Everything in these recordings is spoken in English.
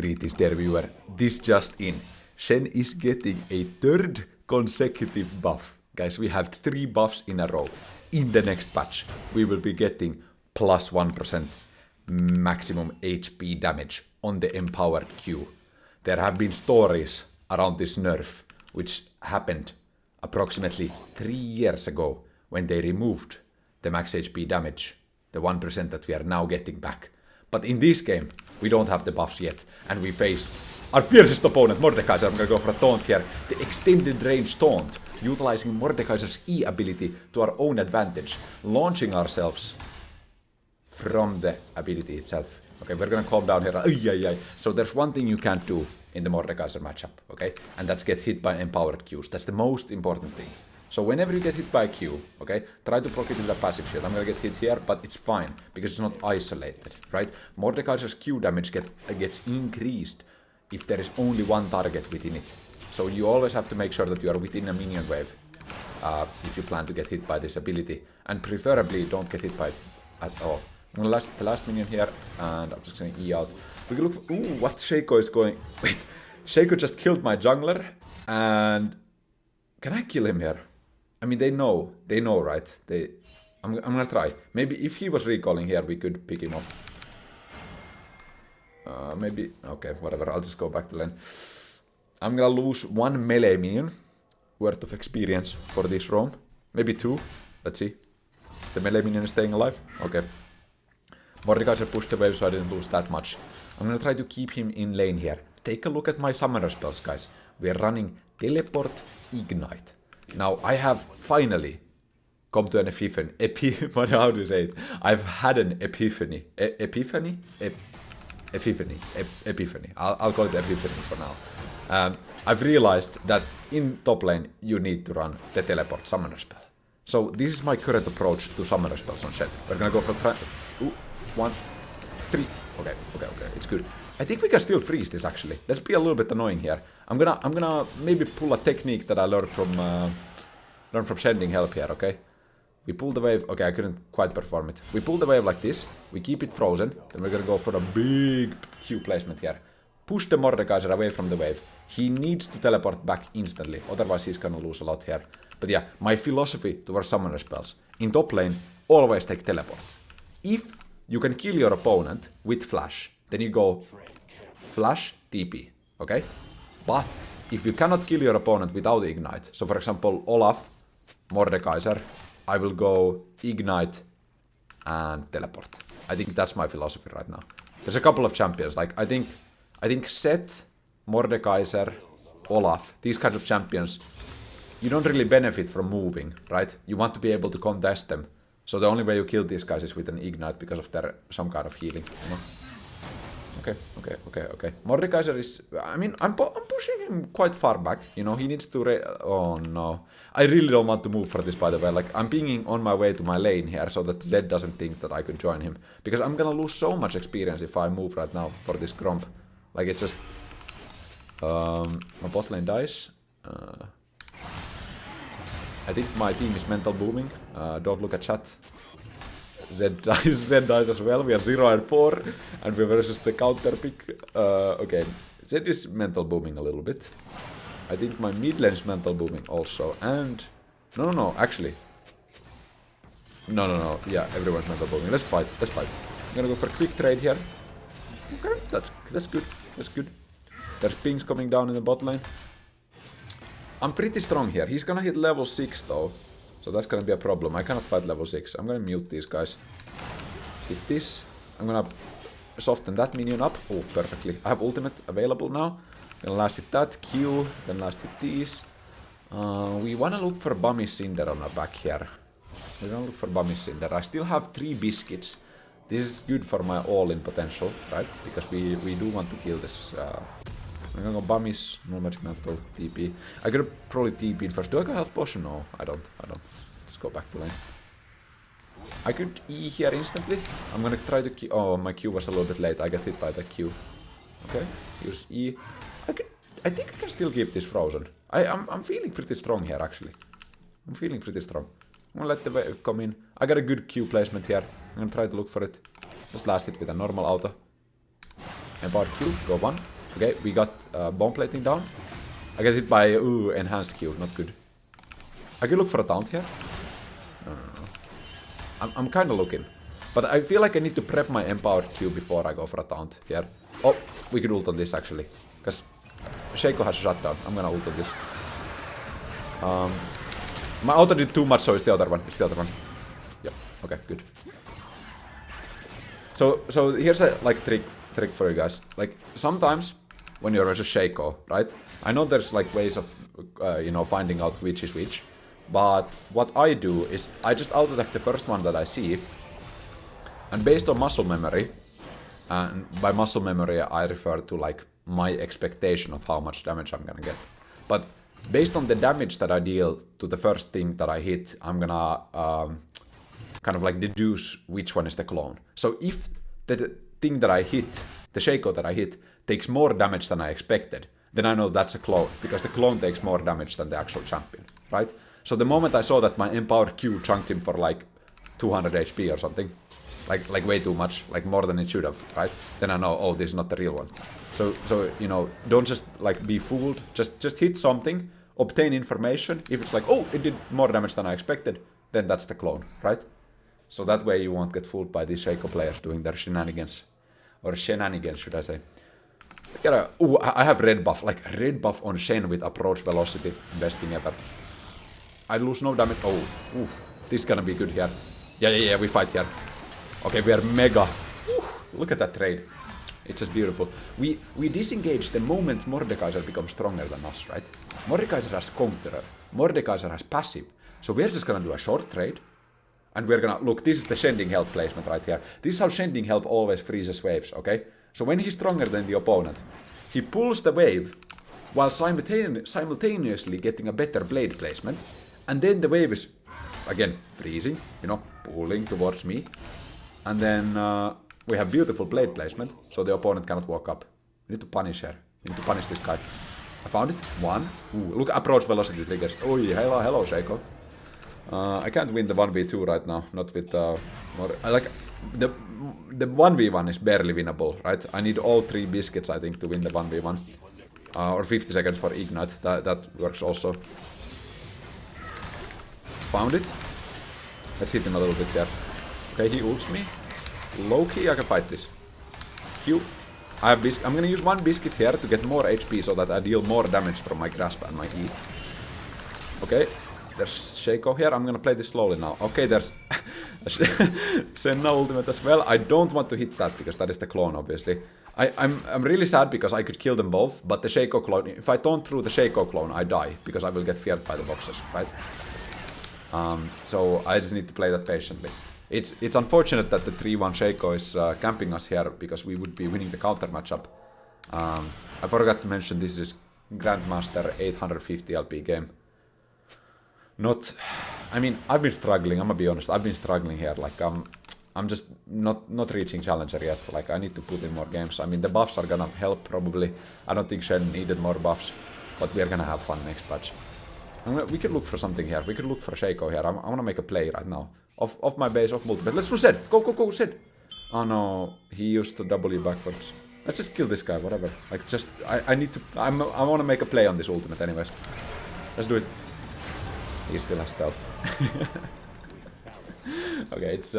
Greetings, dear viewer. This just in. Shen is getting a third consecutive buff. Guys, we have 3 buffs in a row. In the next patch, we will be getting plus 1% maximum HP damage on the empowered Q. There have been stories around this nerf, which happened approximately 3 years ago when they removed the max HP damage, the 1% that we are now getting back. But in this game, we don't have the buffs yet, and we face our fiercest opponent, Mordekaiser. I'm gonna go for a taunt here. The extended range taunt, utilizing Mordekaiser's E ability to our own advantage, launching ourselves from the ability itself. Okay, we're gonna calm down here. So there's one thing you can't do in the Mordekaiser matchup, okay? And that's get hit by empowered Qs. That's the most important thing. So whenever you get hit by a Q, okay, try to block it with a passive shield. I'm gonna get hit here, but it's fine, because it's not isolated, right? Mordekaiser's Q damage gets increased if there is only one target within it. So you always have to make sure that you are within a minion wave if you plan to get hit by this ability. And preferably don't get hit by it at all. I'm gonna last the last minion here, and I'm just gonna E out. We can look for, ooh, what Shaco is going... Wait, Shaco just killed my jungler, and... Can I kill him here? I mean, they know, right? I'm gonna try. Maybe if he was recalling here, we could pick him up. Maybe, okay, whatever, I'll just go back to lane. I'm gonna lose 1 melee minion worth of experience for this roam. Maybe 2, let's see. The melee minion is staying alive? Okay. Mordekaiser pushed the wave so I didn't lose that much. I'm gonna try to keep him in lane here. Take a look at my summoner spells, guys. We are running Teleport, Ignite. Now, I have finally come to an epiphany. How do you say it? I've had an epiphany. Epiphany? Epiphany. I'll call it epiphany for now. I've realized that in top lane, you need to run the Teleport summoner spell. So, this is my current approach to summoner spells on Shen. We're gonna go for 1, 3. Okay, it's good. I think we can still freeze this actually. Let's be a little bit annoying here. I'm gonna maybe pull a technique that I learned from sending help here, okay? We pull the wave. Okay, I couldn't quite perform it. We pull the wave like this. We keep it frozen. Then we're gonna go for a big Q placement here. Push the Mordekaiser away from the wave. He needs to teleport back instantly, otherwise he's gonna lose a lot here. But yeah, my philosophy towards summoner spells. In top lane, always take teleport. If you can kill your opponent with flash, then you go flash, TP, okay? But if you cannot kill your opponent without ignite, so for example Olaf, Mordekaiser, I will go ignite and teleport. I think that's my philosophy right now. There's a couple of champions, like I think Seth, Mordekaiser, Olaf, these kinds of champions, you don't really benefit from moving, right? You want to be able to contest them. So the only way you kill these guys is with an ignite because of their some kind of healing, you know? Okay. Mordekaiser is... I mean, I'm pushing him quite far back, you know, he needs to... Oh no. I really don't want to move for this, by the way. Like, I'm pinging on my way to my lane here so that Zed doesn't think that I could join him. Because I'm gonna lose so much experience if I move right now for this Gromp. Like, it's just... my bot lane dies. I think my team is mental booming. Don't look at chat. Zed dies as well. We are 0 and 4, and we versus the counter pick. Okay, Zed is mental booming a little bit. I think my mid lane is mental booming also, and no, actually, no. Yeah, everyone's mental booming. Let's fight. I'm gonna go for a quick trade here. Okay, that's good. There's pings coming down in the bot lane. I'm pretty strong here. He's gonna hit level 6 though. So that's gonna be a problem. I cannot fight level 6. I'm gonna mute these guys. Hit this. I'm gonna soften that minion up. Oh, perfectly. I have ultimate available now. Gonna last hit that. Q. Then last hit these. We wanna look for Bummy Cinder on our back here. We wanna look for Bummy Cinder. I still have 3 biscuits. This is good for my all-in potential, right? Because we do want to kill this... I'm gonna go Bummies, no magic mantle, TP. I could probably TP in first. Do I got health potion? No, I don't. Let's go back to lane. I could E here instantly. I'm gonna try to Q. Oh, my Q was a little bit late. I got hit by the Q. Okay, use E. I think I can still keep this frozen. I'm feeling pretty strong here, actually. I'm feeling pretty strong. I'm gonna let the wave come in. I got a good Q placement here. I'm gonna try to look for it. Just last hit with a normal auto. Empowered Q, go 1. Okay, we got bomb plating down. I get hit by enhanced Q, not good. I can look for a taunt here. No. I'm kind of looking. But I feel like I need to prep my empowered Q before I go for a taunt here. Oh, we could ult on this actually. Because Shaco has a shutdown. I'm gonna ult on this. My auto did too much, so it's the other one. Yep, okay, good. So here's a like trick for you guys. Like sometimes when you're versus Shaco, right? I know there's like ways of you know, finding out which is which. But what I do is I just auto attack the first one that I see. And based on muscle memory, and by muscle memory I refer to like my expectation of how much damage I'm gonna get. But based on the damage that I deal to the first thing that I hit, I'm gonna kind of like deduce which one is the clone. So if the thing that I hit, the Shaco that I hit, takes more damage than I expected, then I know that's a clone, because the clone takes more damage than the actual champion, right? So the moment I saw that my empowered Q chunked him for like 200 HP or something, like way too much, like more than it should have, right? Then I know, oh, this is not the real one. So you know, don't just like be fooled. Just hit something, obtain information. If it's like, oh, it did more damage than I expected, then that's the clone, right? So that way you won't get fooled by these Shaco players doing their shenanigans, or shenanigans, should I say? I have red buff, like red buff on Shen with approach velocity, best thing ever. I lose no damage. Oh, oof, this is gonna be good here. Yeah, we fight here. Okay, we are mega. Look at that trade. It's just beautiful. We disengage the moment Mordekaiser becomes stronger than us, right? Mordekaiser has counterer. Mordekaiser has passive. So we're just gonna do a short trade. And we're gonna, look, this is the Sending Help placement right here. This is how Sending Help always freezes waves, okay? So when he's stronger than the opponent, he pulls the wave while simultaneously getting a better blade placement. And then the wave is, again, freezing, you know, pulling towards me. And then we have beautiful blade placement, so the opponent cannot walk up. We need to punish here. We need to punish this guy. I found it. 1. Ooh, look, approach velocity triggers. Oh, yeah, hello, Shaco. I can't win the 1v2 right now. Not with more. Like the 1v1 is barely winnable, right? I need all 3 biscuits, I think, to win the 1v1. Or 50 seconds for ignite. That works also. Found it. Let's hit him a little bit here. Okay, he ults me. Low key, I can fight this. Q. I have biscuit. I'm gonna use 1 biscuit here to get more HP so that I deal more damage from my grasp and my E. Okay, there's Shaco here. I'm gonna play this slowly now. Okay, there's Senna ultimate as well. I don't want to hit that because that is the clone, obviously. I'm really sad because I could kill them both, but the Shaco clone, if I taunt through the Shaco clone, I die because I will get feared by the boxes, right? So I just need to play that patiently. It's unfortunate that the 3-1 Shaco is camping us here because we would be winning the counter matchup. I forgot to mention this is Grandmaster 850 LP game. I mean, I've been struggling, I'm gonna be honest, I've been struggling here, like I'm just not reaching Challenger yet, like I need to put in more games. I mean, the buffs are gonna help probably. I don't think Shen needed more buffs, but we are gonna have fun next patch. We could look for something here, we could look for Shaco here. I wanna make a play right now. Off my base, off multi. Let's do Shen! Go, Shen! Oh no, he used to W backwards. Let's just kill this guy, whatever. Like, just, I need to, I wanna make a play on this ultimate anyways. Let's do it. He still has stealth. Okay, it's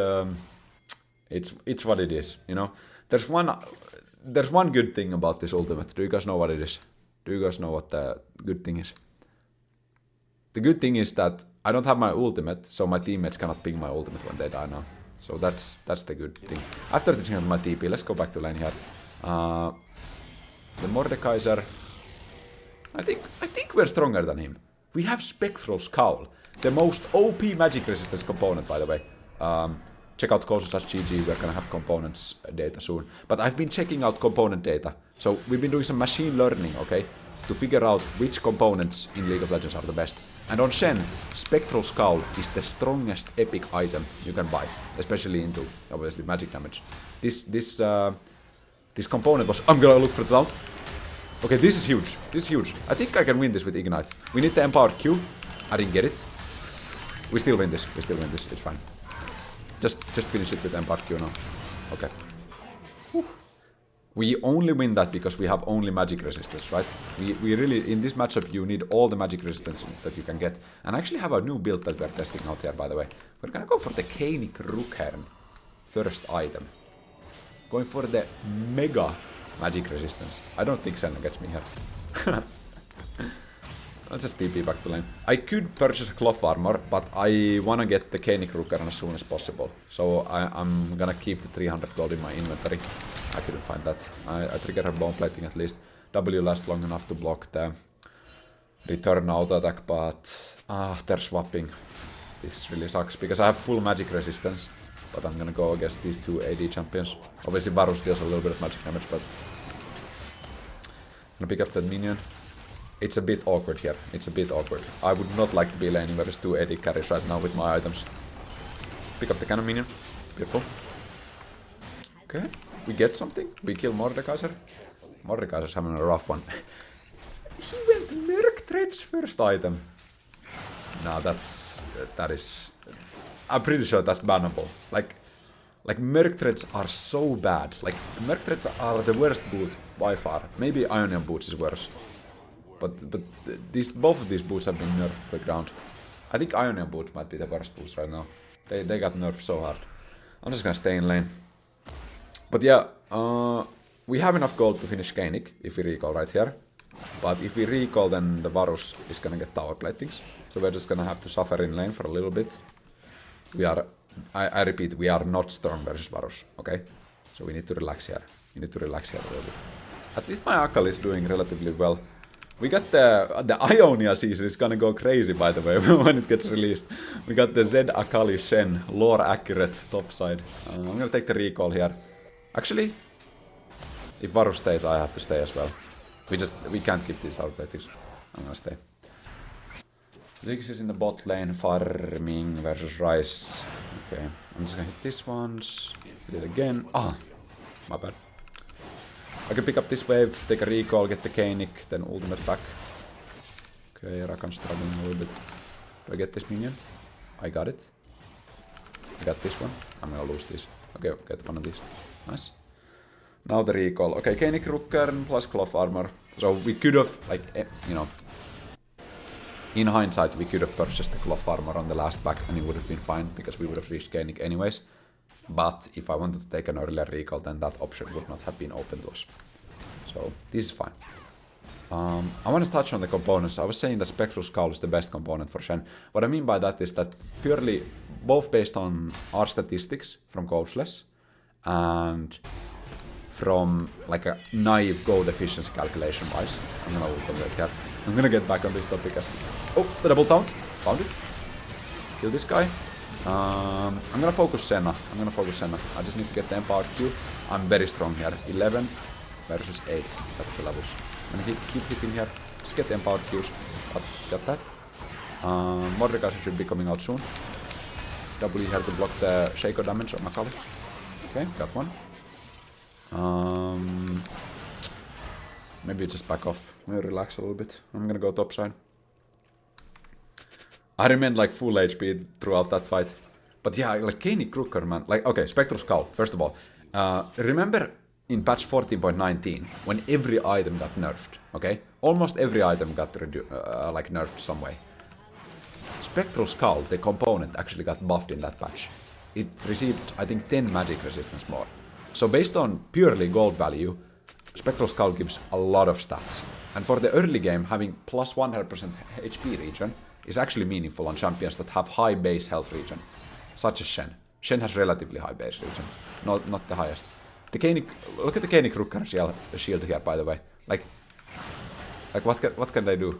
what it is, you know. There's one good thing about this ultimate. Do you guys know what it is? Do you guys know what the good thing is? The good thing is that I don't have my ultimate, so my teammates cannot ping my ultimate when they die now. So that's the good thing. After this my TP, let's go back to lane here. The Mordekaiser. I think we're stronger than him. We have Spectral Scowl, the most OP magic resistance component, by the way. Check out Kosu.gg, we're gonna have components data soon. But I've been checking out component data. So we've been doing some machine learning, okay? To figure out which components in League of Legends are the best. And on Shen, Spectral Scowl is the strongest epic item you can buy, especially into, obviously, magic damage. This component was... I'm gonna look for the taunt. Okay, this is huge. This is huge. I think I can win this with Ignite. We need the empowered Q. I didn't get it. We still win this. It's fine. Just finish it with empowered Q now. Okay. Whew. We only win that because we have only magic resistance, right? We really, in this matchup, you need all the magic resistance that you can get. And I actually have a new build that we're testing out here, by the way. We're gonna go for the Cainic Rookhern first item. Going for the mega magic resistance. I don't think Shen gets me here. I'll just TP back to lane. I could purchase a cloth armor, but I wanna get the Cainic Rookhern as soon as possible. So I'm gonna keep the 300 gold in my inventory. I couldn't find that. I triggered her bone plating at least. W lasts long enough to block the return auto attack, but they're swapping. This really sucks because I have full magic resistance, but I'm gonna go against these two AD champions. Obviously Varus deals a little bit of magic damage, but I'm gonna pick up that minion. It's a bit awkward here. It's a bit awkward. I would not like to be laning where there's two AD carries right now with my items. Pick up the cannon minion. Beautiful. Okay. We get something. We kill Mordekaiser. Mordekaiser's having a rough one. He went Merktred's first item. No, that is... I'm pretty sure that's bannable. Like Merktreads are so bad. Like, Merktreads are the worst boot by far. Maybe Ionian boots is worse. But both of these boots have been nerfed to the ground. I think Ionian boots might be the worst boots right now. They got nerfed so hard. I'm just gonna stay in lane. But yeah, we have enough gold to finish Cainic if we recall right here. But if we recall, then the Varus is gonna get tower platings. So we're just gonna have to suffer in lane for a little bit. We are, I repeat, we are not strong versus Varus, okay? So we need to relax here. We need to relax here a little bit. At least my Akali is doing relatively well. We got the Ionia season is gonna go crazy, by the way, when it gets released. We got the Z Akali Shen, lore accurate topside. I'm gonna take the recall here. Actually, if Varus stays, I have to stay as well. We can't keep these outplatings. I'm gonna stay. Ziggs is in the bot lane, farming versus Rice. Okay, I'm just gonna hit this once. Hit it again. Ah, my bad. I can pick up this wave, take a recall, get the Cainic, then ultimate back. Okay, Rakan's struggling a little bit. Do I get this minion? I got it. I got this one. I'm gonna lose this. Okay, get one of these. Nice. Now the recall. Okay, Cainic Rookhern plus cloth armor. So we could have, like, you know, in hindsight, we could have purchased the cloth armor on the last back and it would have been fine because we would have reached Cainic anyways. But if I wanted to take an earlier recall, then that option would not have been open to us. So this is fine. I want to touch on the components. I was saying that Spectral Skull is the best component for Shen. What I mean by that is that purely both based on our statistics from Coachless and from like a naive gold efficiency calculation wise. I'm gonna ult it here. I'm gonna get back on this topic as oh, the double taunt. Found it. Kill this guy. I'm gonna focus Senna. I just need to get the empowered Q. I'm very strong here. 11 versus 8. That's the levels. I'm gonna keep hitting here. Just get the empowered Qs. Got that. Mordekaiser should be coming out soon. W here to block the Shaco damage on Akali. Okay, got one. Maybe just back off. Maybe relax a little bit. I'm gonna go top side. I remained like full HP throughout that fight. But yeah, like Cainic Rookhern, man. Like, okay, Spectral Skull, first of all. Remember in patch 14.19 when every item got nerfed, okay? Almost every item got like nerfed some way. Spectral Skull, the component, actually got buffed in that patch. It received, I think, 10 magic resistance more. So based on purely gold value, Spectral Skull gives a lot of stats. And for the early game, having plus 100% HP regen is actually meaningful on champions that have high base health regen, such as Shen. Shen has relatively high base regen, not the highest. The Cainic, look at the Cainic Rookhern shield here, by the way. Like what can they do?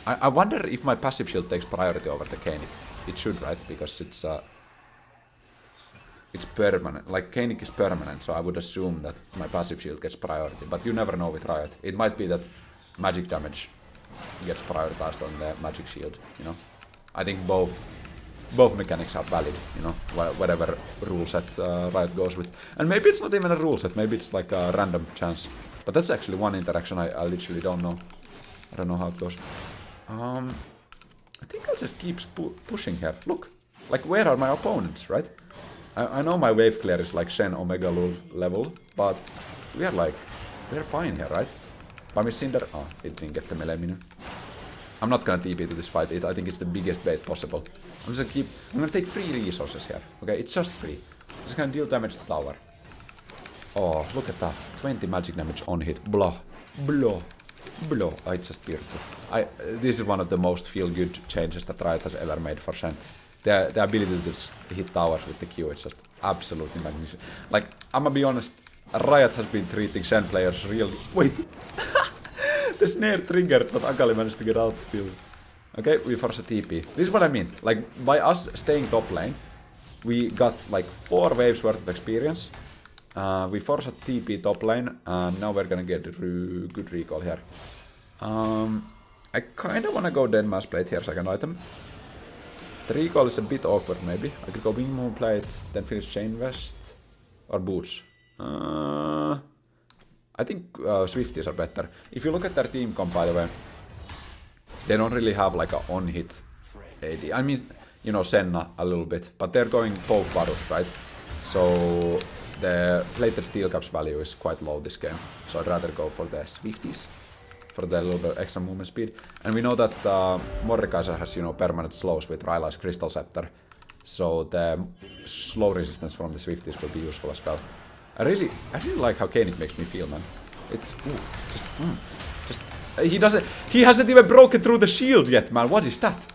I wonder if my passive shield takes priority over the Cainic. It should, right? Because it's permanent. Like Cainic is permanent, so I would assume that my passive shield gets priority. But you never know with Riot. It might be that magic damage gets prioritized on the magic shield, you know. I think both mechanics are valid, you know, whatever rule set Riot goes with. And maybe it's not even a rule set, maybe it's like a random chance. But that's actually one interaction I literally don't know. I don't know how it goes. I think I'll just keep pushing here. Look, like where are my opponents, right? I know my wave clear is like Shen Omega level, but we are like, we're fine here, right? Pami Cinder, oh, it didn't get the melee minion. I'm not gonna TP to this fight, I think it's the biggest bait possible. I'm gonna take free resources here, okay? It's just free. I'm just gonna deal damage to tower. Oh, look at that. 20 magic damage on hit. Blah. Blah. Blah. Oh, it's just beautiful. This is one of the most feel-good changes that Riot has ever made for Shen. The ability to just hit towers with the Q is just absolutely magnificent. Like, I'm gonna be honest, Riot has been treating Shen players really... Wait! The snare triggered, but Akali managed to get out still. Okay, we force a TP. This is what I mean. Like, by us staying top lane, we got like 4 waves worth of experience. We force a TP top lane, and now we're gonna get a good recall here. I kinda wanna go Deadman's Plate here, second item. The recall is a bit awkward, maybe. I could go Wing Moon Plate, then finish Chain Vest, or Boots. I think Swifties are better. If you look at their team comp, by the way, they don't really have like a on-hit AD. I mean, you know, Senna a little bit, but they're going poke Varus, right? So the plated steel caps value is quite low this game. So I'd rather go for the Swifties, for the little bit extra movement speed. And we know that Mordekaiser has, you know, permanent slows with Rylai's Crystal Scepter. So the slow resistance from the Swifties will be useful as well. I really like how Koenig makes me feel, man. It's he hasn't even broken through the shield yet, man. What is that?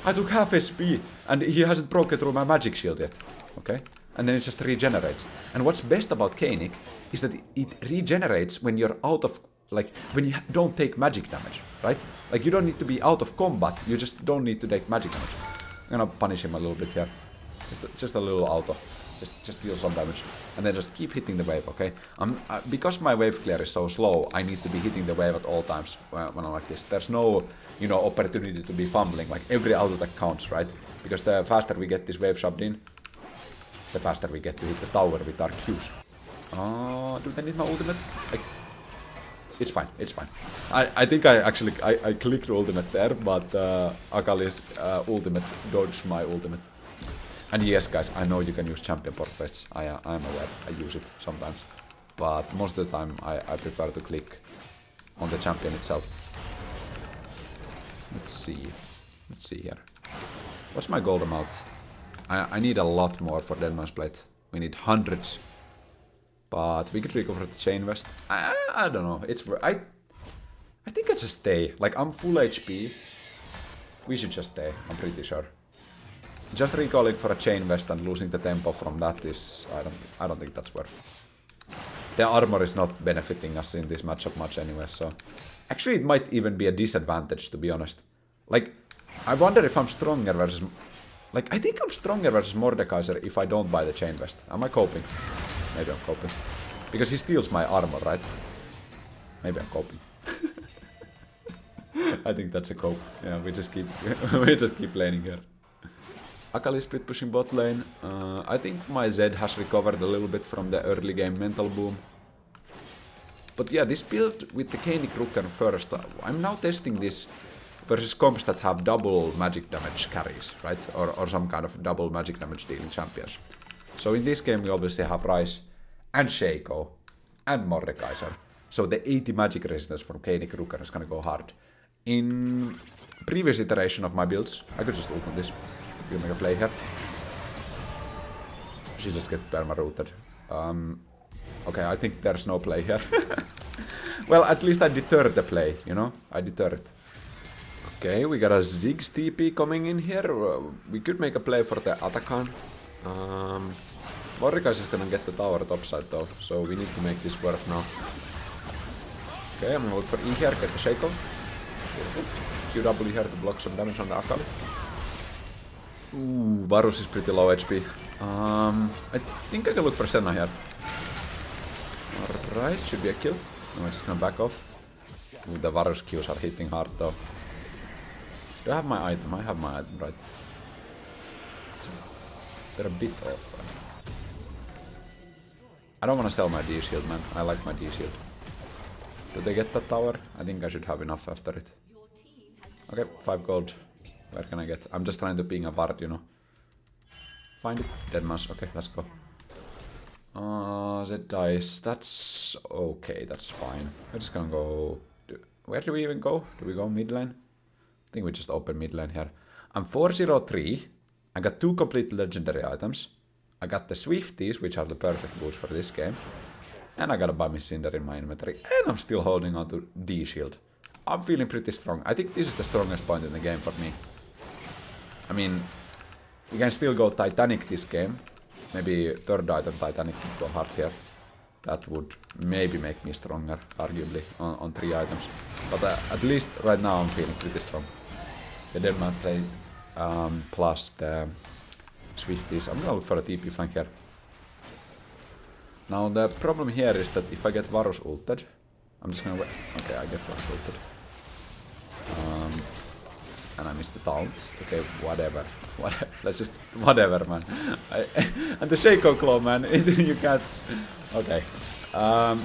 I took half HP and he hasn't broken through my magic shield yet. Okay? And then it just regenerates. And what's best about Koenig is that it regenerates when you're out of, like, when you don't take magic damage, right? Like, you don't need to be out of combat, you just don't need to take magic damage. I'm gonna punish him a little bit here. Just a little auto. Just deal some damage. And then just keep hitting the wave, okay? Because my wave clear is so slow, I need to be hitting the wave at all times when I'm like this. There's no, you know, opportunity to be fumbling. Like, every auto attack counts, right? Because the faster we get this wave shoved in, the faster we get to hit the tower with our Qs. Do they need my ultimate? It's fine, it's fine. I think I actually clicked ultimate there, but Akali's ultimate dodged my ultimate. And yes, guys, I know you can use champion portraits. I'm aware, I use it sometimes. But most of the time, I prefer to click on the champion itself. Let's see here. What's my gold amount? I need a lot more for Deadman's Plate. We need hundreds. But we could recover the Chain Vest. I don't know. I think I just stay. Like, I'm full HP. We should just stay, I'm pretty sure. Just recalling for a Chain Vest and losing the tempo from that is... I don't think that's worth it. The armor is not benefiting us in this matchup much anyway, so... Actually, it might even be a disadvantage, to be honest. Like, I wonder if I'm stronger versus... Like, I think I'm stronger versus Mordekaiser if I don't buy the Chain Vest. Am I coping? Maybe I'm coping. Because he steals my armor, right? Maybe I'm coping. I think that's a cope. Yeah, we just keep laning here. Akali split pushing bot lane. I think my Zed has recovered a little bit from the early game mental boom. But yeah, this build with the Koenig Rukken first, I'm now testing this versus comps that have double magic damage carries, right? Or some kind of double magic damage dealing champions. So in this game we obviously have Ryze and Shaco and Mordekaiser. So the 80 magic resistance from Koenig Rukken is gonna go hard. In previous iteration of my builds, I could just ult on this. We'll make a play here. She just gets perma-rooted. Okay, I think there's no play here. Well, at least I deterred the play, you know? I deterred it. Okay, we got a Ziggs TP coming in here. We could make a play for the Atakan. Mordekaiser is gonna get the tower topside though, so we need to make this work now. Okay, I'm gonna look for E here, get the Shaco. QW here to block some damage on the Akali. Ooh, Varus is pretty low HP. I think I can look for Senna here. Alright, should be a kill. No, I'm just gonna back off. Ooh, the Varus Qs are hitting hard though. Do I have my item? I have my item, right? They're a bit off. I don't want to sell my D-shield, man. I like my D-shield. Do they get that tower? I think I should have enough after it. Okay, 5 gold. Where can I get? I'm just trying to ping a bard, you know. Find it. Deadman's. Okay, let's go. That dice. That's okay. That's fine. We're just gonna go. Where do we even go? Do we go mid lane? I think we just open mid lane here. I'm 403. I got 2 complete legendary items. I got the Swifties, which are the perfect boots for this game. And I got a Bummy Cinder in my inventory. And I'm still holding on to D-Shield. I'm feeling pretty strong. I think this is the strongest point in the game for me. I mean, you can still go Titanic this game. Maybe third item Titanic would go hard here. That would maybe make me stronger, arguably, on 3 items. But at least right now I'm feeling pretty strong. The Deadman played plus the Swifties. I'm gonna look for a TP flank here. Now the problem here is that if I get Varus ulted, I'm just gonna wait. Okay, I get Varus ulted. And I missed the taunt. Okay, whatever. Let's just whatever, man. And the Shaco Claw, man. You can't. Okay.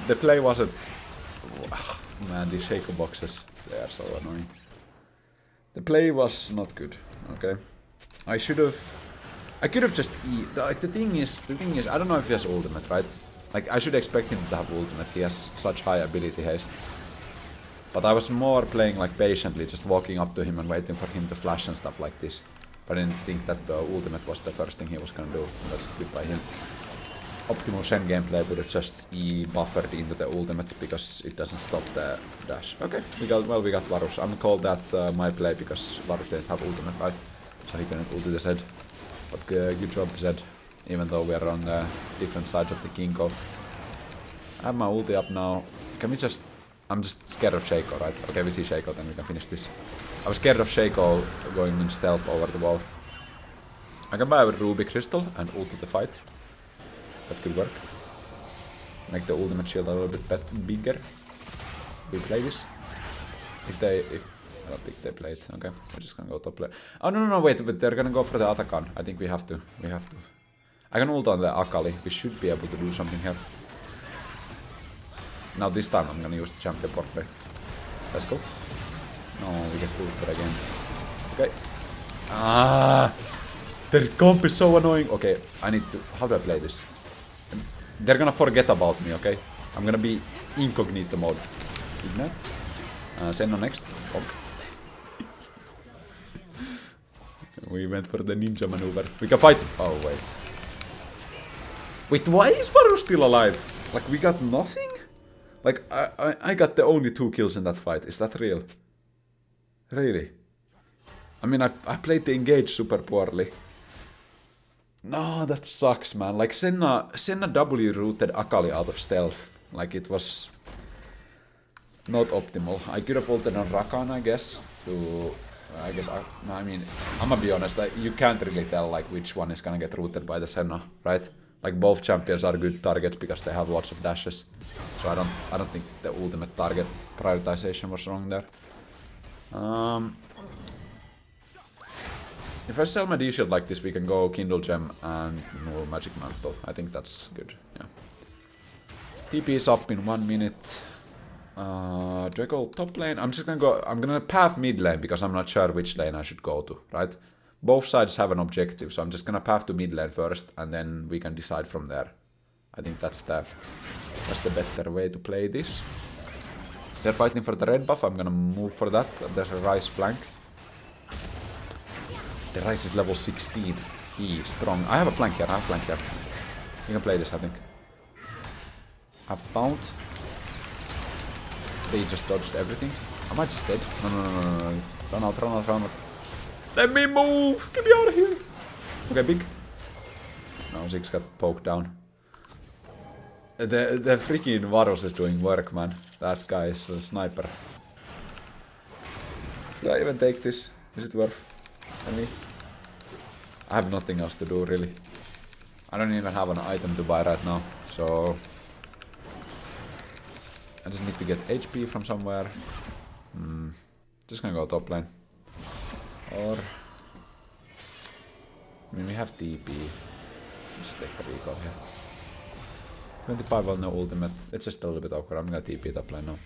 The play wasn't. Man, these Shaco boxes, they are so annoying. The play was not good. Okay. I could have just like the thing is I don't know if he has ultimate, right? Like I should expect him to have ultimate. He has such high ability haste. But I was more playing like patiently, just walking up to him and waiting for him to flash and stuff like this. But I didn't think that the ultimate was the first thing he was gonna do. That's good by him. Optimal Shen gameplay would have just buffered into the ultimate because it doesn't stop the dash. Okay, we got Varus. I'm gonna call that my play because Varus didn't have ultimate, right? So he couldn't ulti the Zed. But good job Zed, even though we are on the different sides of the Kinko. I have my ulti up now. Can we just... I'm just scared of Shaco, right? Okay, we see Shaco, then we can finish this. I was scared of Shaco going in stealth over the wall. I can buy a Ruby Crystal and ult the fight. That could work. Make the ultimate shield a little bit bigger. We play this. I don't think they play it. Okay, we're just gonna go top lane. Oh no, wait, but they're gonna go for the Atakan. I think we have to. I can ult on the Akali. We should be able to do something here. Now this time I'm gonna use the champion portrait. Let's go. No, we get ulted again. Okay. Their comp is so annoying. Okay, I need to... How do I play this? They're gonna forget about me, okay? I'm gonna be incognito mode. Ignite. Shen next. Okay. We went for the ninja maneuver. We can fight. Oh, wait. Wait, why is Varus still alive? Like, we got nothing? Like, I got the only 2 kills in that fight. Is that real? Really? I mean, I played the engage super poorly. No, that sucks, man. Like, Senna W-rooted Akali out of stealth. Like, it was... not optimal. I could have ulted on Rakan, I guess. I mean, I'm gonna be honest, you can't really tell like which one is gonna get rooted by the Senna, right? Like both champions are good targets because they have lots of dashes. So I don't think the ultimate target prioritization was wrong there. If I sell my D-Shield like this, we can go Kindle Gem and no Magic Mantle. I think that's good, yeah. TP is up in 1 minute. Do I go top lane? I'm gonna path mid lane because I'm not sure which lane I should go to, right? Both sides have an objective, so I'm just gonna path to mid lane first and then we can decide from there. I think that's the better way to play this. They're fighting for the red buff, I'm gonna move for that. There's a Ryze flank. The Ryze is level 16. He is strong. I have a flank here, We can play this, I think. Have bound. They just dodged everything. Am I just dead? No. Run out. Let me move! Get me out of here! Okay, big. No, Ziggs got poked down. The freaking Varus is doing work, man. That guy is a sniper. Should I even take this? Is it worth me? I have nothing else to do, really. I don't even have an item to buy right now, so... I just need to get HP from somewhere. Just gonna go top lane. Or... I mean, we have TP. Just take the recall here. 25 on no ultimate. It's just a little bit awkward. I'm gonna TP top lane now.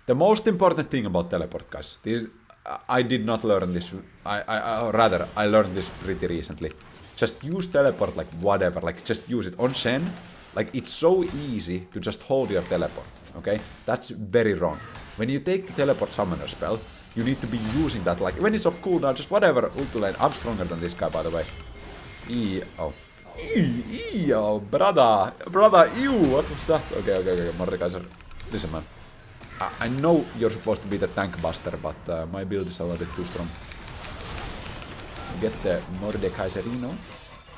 The most important thing about teleport, guys. I did not learn this. I learned this pretty recently. just use teleport like whatever, like just use it on Shen. Like it's so easy to just hold your teleport, okay? That's very wrong. When you take the teleport summoner spell, you need to be using that like when it's off cooldown, just whatever, ulti lane. I'm stronger than this guy, by the way. Oh, brother, ew, what was that? Okay, Mordekaiser, listen man. I know you're supposed to be the tank buster, but my build is a little bit too strong. Get the Mordekaiserino.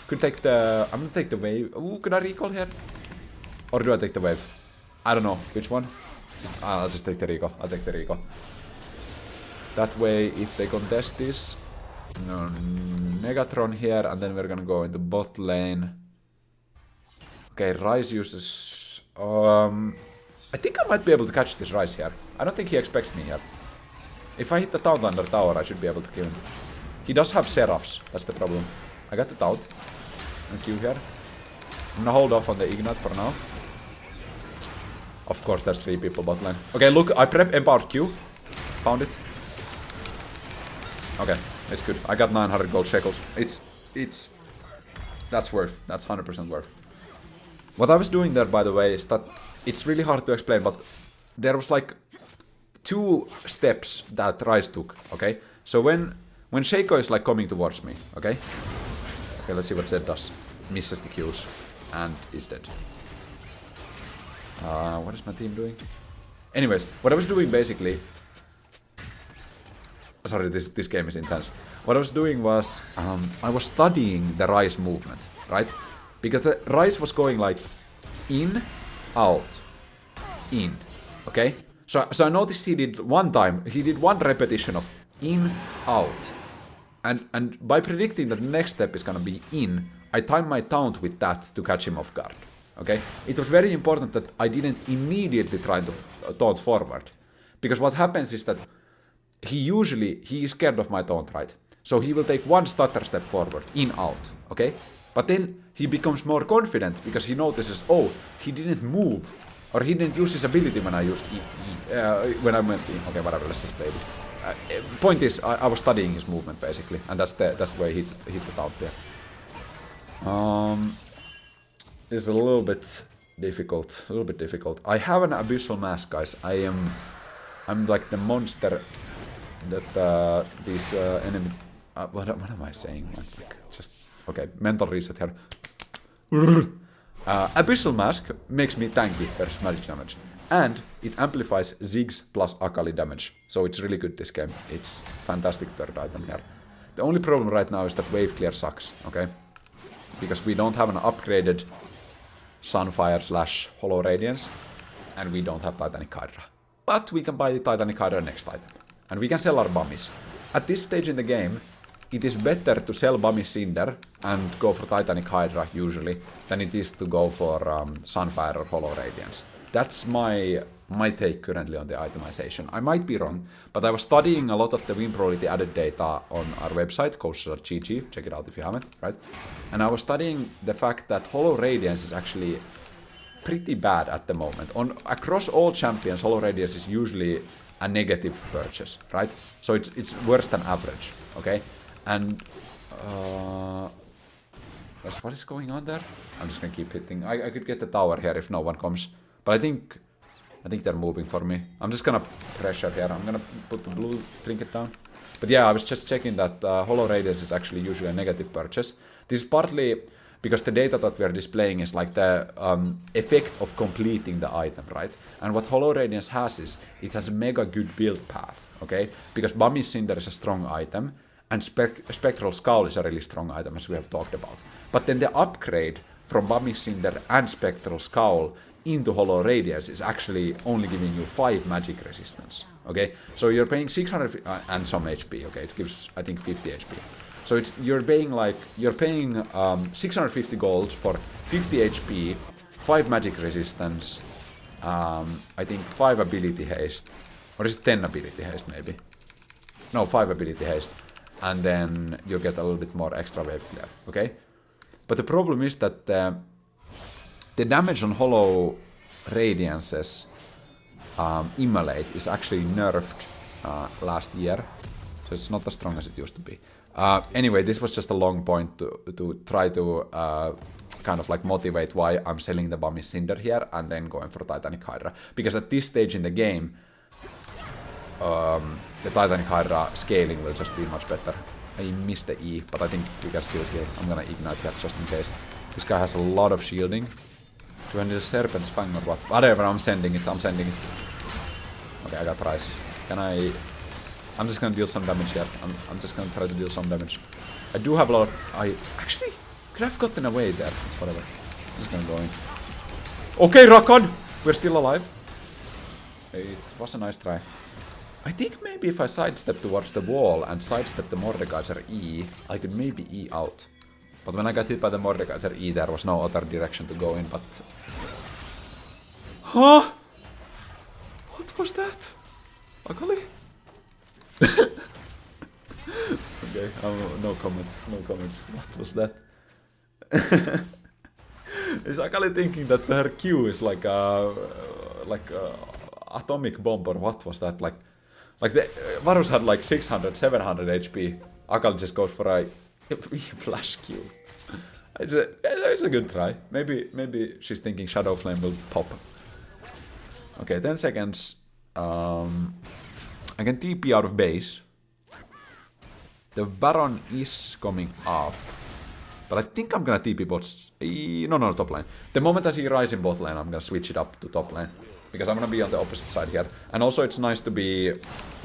Could take the... I'm gonna take the wave. Ooh, could I recall here? Or do I take the wave? I don't know. Which one? I'll just take the recall. I'll take the recall. That way, if they contest this... No, Negatron here, and then we're gonna go into bot lane. Okay, Ryze uses... I think I might be able to catch this Ryze here. I don't think he expects me here. If I hit the Taunt under tower, I should be able to kill him. He does have Seraphs, that's the problem. I got the Taunt. And Q here. I'm gonna hold off on the Ignite for now. Of course, there's 3 people bot lane. Okay, look, I prep empowered Q. Found it. Okay, it's good. I got 900 gold shekels. It's... That's worth. That's 100% worth. What I was doing there, by the way, is that... It's really hard to explain, but... There was like... 2 steps that Ryze took, okay? So when Shaco is like coming towards me, okay? Okay, let's see what Zed does. Misses the Qs. And is dead. What is my team doing? Anyways, what I was doing basically... Sorry, this game is intense. What I was doing was... I was studying the Ryze movement, right? Because Ryze was going like... In, out, in, okay? So I noticed he did one repetition of in, out. And by predicting that the next step is gonna be in, I timed my taunt with that to catch him off guard. Okay? It was very important that I didn't immediately try to taunt forward. Because what happens is that he is scared of my taunt, right? So he will take one stutter step forward, in, out, okay? But then he becomes more confident because he notices, oh, he didn't move. Or he didn't use his ability when I used when I went in. Okay, whatever, let's just play it. Point is, I was studying his movement basically, and that's the way he hit the taunt there. It's a little bit difficult. I have an abyssal mask, guys. I'm like the monster that these enemy. What am I saying? Like, just okay. Mental reset here. Abyssal mask makes me tanky versus magic damage. And it amplifies Ziggs plus Akali damage. So it's really good this game. It's fantastic third item here. The only problem right now is that wave clear sucks, okay? Because we don't have an upgraded Sunfire / Hollow Radiance. And we don't have Titanic Hydra. But we can buy the Titanic Hydra next item. And we can sell our Bummies. At this stage in the game, it is better to sell Bummy Cinder and go for Titanic Hydra usually than it is to go for Sunfire or Hollow Radiance. That's my take currently on the itemization. I might be wrong, but I was studying a lot of the win probability added data on our website, coaches.gg, check it out if you haven't, right? And I was studying the fact that Hollow Radiance is actually pretty bad at the moment. Across all champions, Hollow Radiance is usually a negative purchase, right? So it's worse than average, okay? And what is going on there? I'm just gonna keep hitting. I could get the tower here if no one comes, but I think they're moving for me. I'm just gonna pressure here. I'm gonna put the blue trinket down. But yeah, I was just checking that Hollow Radiance is actually usually a negative purchase. This is partly because the data that we are displaying is like the effect of completing the item, right? And what Hollow Radiance has is it has a mega good build path, okay? Because Bummy Cinder is a strong item. And Spectral Scowl is a really strong item, as we have talked about. But then the upgrade from Bummy Cinder and Spectral Scowl into Hollow Radiance is actually only giving you 5 magic resistance, okay? So you're paying 600 and some HP, okay? It gives, I think, 50 HP. So you're paying 650 gold for 50 HP, 5 magic resistance, I think 5 ability haste, or is it 10 ability haste maybe? No, 5 ability haste. And then you get a little bit more extra wave clear, okay? But the problem is that the damage on Hollow Radiance's Immolate is actually nerfed last year, so it's not as strong as it used to be. Anyway, this was just a long point to try to kind of like motivate why I'm selling the Bummy Cinder here and then going for Titanic Hydra. Because at this stage in the game, the Titanic Hydra scaling will just be much better. I missed the E, but I think we can still kill. I'm gonna ignite that just in case. This guy has a lot of shielding. Do I need a Serpent's Fang or what? Whatever, I'm sending it. Okay, I got Rice. I'm just gonna deal some damage here. I'm just gonna try to deal some damage. I do have a lot of... Actually, could have gotten away there. It's whatever. I'm just gonna go in. Okay, Rakon! We're still alive. It was a nice try. I think maybe if I sidestep towards the wall and sidestep the Mordekaiser E, I could maybe E out. But when I got hit by the Mordekaiser E, there was no other direction to go in, but... Huh? What was that? Akali? Okay, no comments. What was that? Is Akali thinking that her Q is like a atomic bomb or what was that? Like the Varus had like 600, 700 HP. Akali just goes for a flash Q. It's a good try. Maybe she's thinking Shadow Flame will pop. Okay, 10 seconds. I can TP out of base. The Baron is coming up. But I think I'm gonna TP bots. No, top lane. The moment I see Ryze in bot lane, I'm gonna switch it up to top lane. Because I'm gonna be on the opposite side here. And also it's nice to be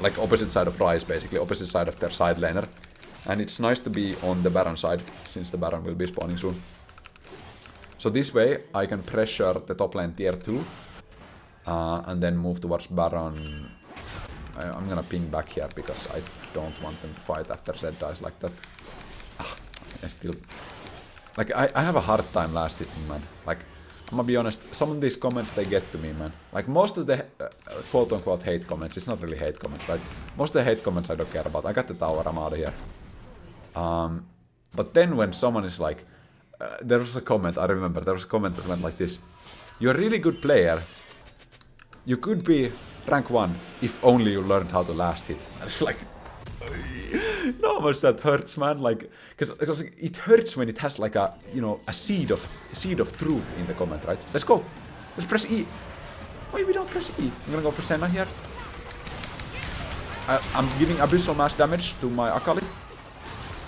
like opposite side of Ryze, basically. Opposite side of their side laner. And it's nice to be on the Baron side, since the Baron will be spawning soon. So this way, I can pressure the top lane tier 2. And then move towards Baron. I'm gonna ping back here, because I don't want them to fight after Zed dies like that. I still... Like, I have a hard time last hitting, man. Like, I'm gonna be honest, some of these comments, they get to me, man. Like, most of the quote-unquote hate comments, it's not really hate comments, right? Most of the hate comments I don't care about. I got the tower, I'm out of here. But then when someone is like... there was a comment, I remember, there was a comment that went like this. You're a really good player. You could be rank 1 if only you learned how to last hit. And it's like... No much that hurts, man. Like, because it hurts when it has like a, you know, a seed of truth in the comment, right? Let's go. Let's press E. Why we don't press E? I'm gonna go for Senna here. I'm giving abyssal mass damage to my Akali.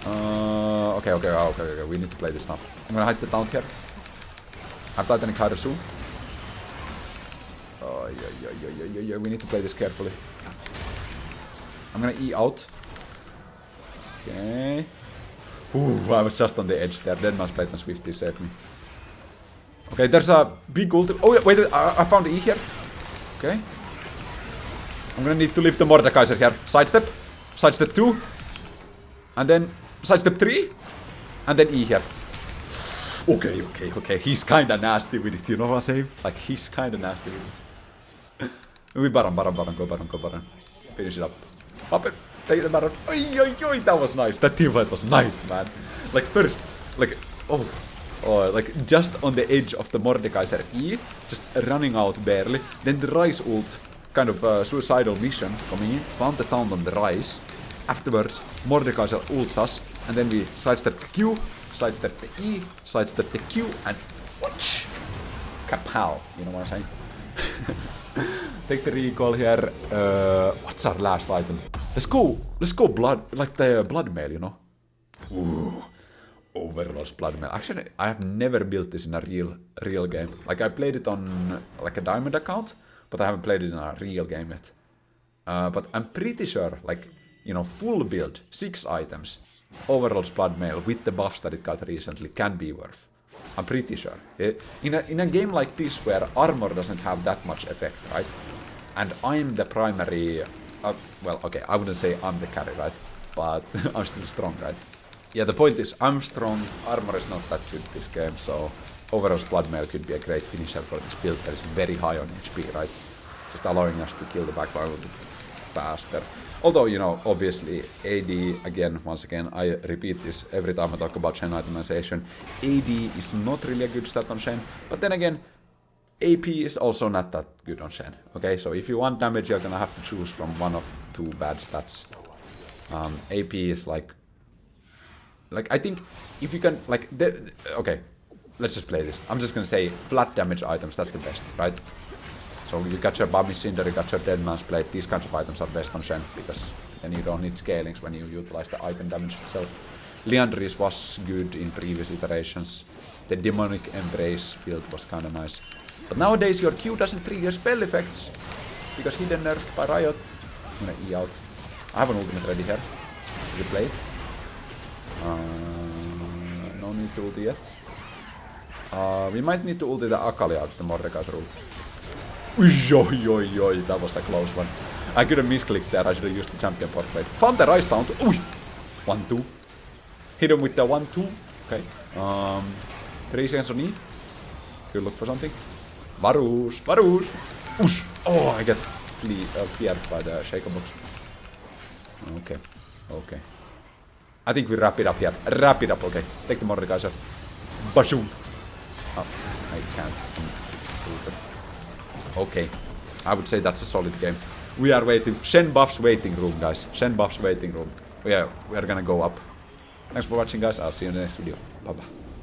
Okay. We need to play this now. I'm gonna hide the taunt here. I have Titanic Hydra soon. Oh, yeah. We need to play this carefully. I'm gonna E out. Okay. Ooh, I was just on the edge there. Deadman's Blade and Swifty saved me. Okay, there's a big ult. Oh, yeah, wait, I found the E here. Okay. I'm gonna need to lift the Mordekaiser here. Sidestep. Sidestep 2. And then sidestep 3. And then E here. Okay. He's kinda nasty with it, you know what I'm saying? Like, he's kinda nasty with it. We Baron. Go Baron. Finish it up. Up it. Take the Baron. Oi, that was nice. That teamfight was nice, man. Like, first, like, like, just on the edge of the Mordekaiser E, just running out barely. Then the Ryze ult, kind of suicidal mission coming in, found the taunt on the Ryze. Afterwards, Mordekaiser ults us, and then we sidestep the Q, sidestep the E, sidestep the Q, and whoosh! Kapow, you know what I'm saying? Take the recall here. What's our last item? Let's go blood, like the blood mail, you know? Ooh, Overlord's blood mail. Actually, I have never built this in a real game. Like, I played it on like a diamond account, but I haven't played it in a real game yet. But I'm pretty sure, like, you know, full build, 6 items, Overlord's blood mail with the buffs that it got recently can be worth. I'm pretty sure. In a game like this where armor doesn't have that much effect, right? And I'm the primary... well, okay, I wouldn't say I'm the carry, right? But I'm still strong, right? Yeah, the point is, I'm strong, armor is not that good this game, so Overlord's blood mail could be a great finisher for this build that is very high on HP, right? Just allowing us to kill the backline a little bit faster. Although, you know, obviously, AD, again, once again, I repeat this every time I talk about Shen itemization, AD is not really a good stat on Shen, but then again, AP is also not that good on Shen, okay? So if you want damage, you're gonna have to choose from one of 2 bad stats. AP is like Like, I think if you can, like, okay, let's just play this. I'm just gonna say flat damage items, that's the best, right? So you got your Bobby Cinder, you got your Dead Man's Blade, these kinds of items are best on Shen, because then you don't need scalings when you utilize the item damage itself. Liandry's was good in previous iterations. The Demonic Embrace build was kinda nice. But nowadays your Q doesn't trigger spell effects, because hidden nerf by Riot. I'm gonna E out. I have an ultimate ready here. Did you play it? No need to ulti yet. We might need to ulti the Akali out the Mordekai's route. Oi, that was a close one. I could have misclicked there, I should have used the champion portrait. Found the Rise down to... 1-2. Hit him with the 1-2. Okay. 3 seconds on E. Could look for something. Varus! Ush! Oh, I get feared by the Shaker box. Okay. I think we wrap it up here. Wrap it up, okay. Take the Mordekaiser. Bashoom! Oh, I can't. Okay. I would say that's a solid game. We are waiting. Shen buffs waiting room, guys. Shen buffs waiting room. Yeah, we are gonna go up. Thanks for watching, guys. I'll see you in the next video. Bye-bye.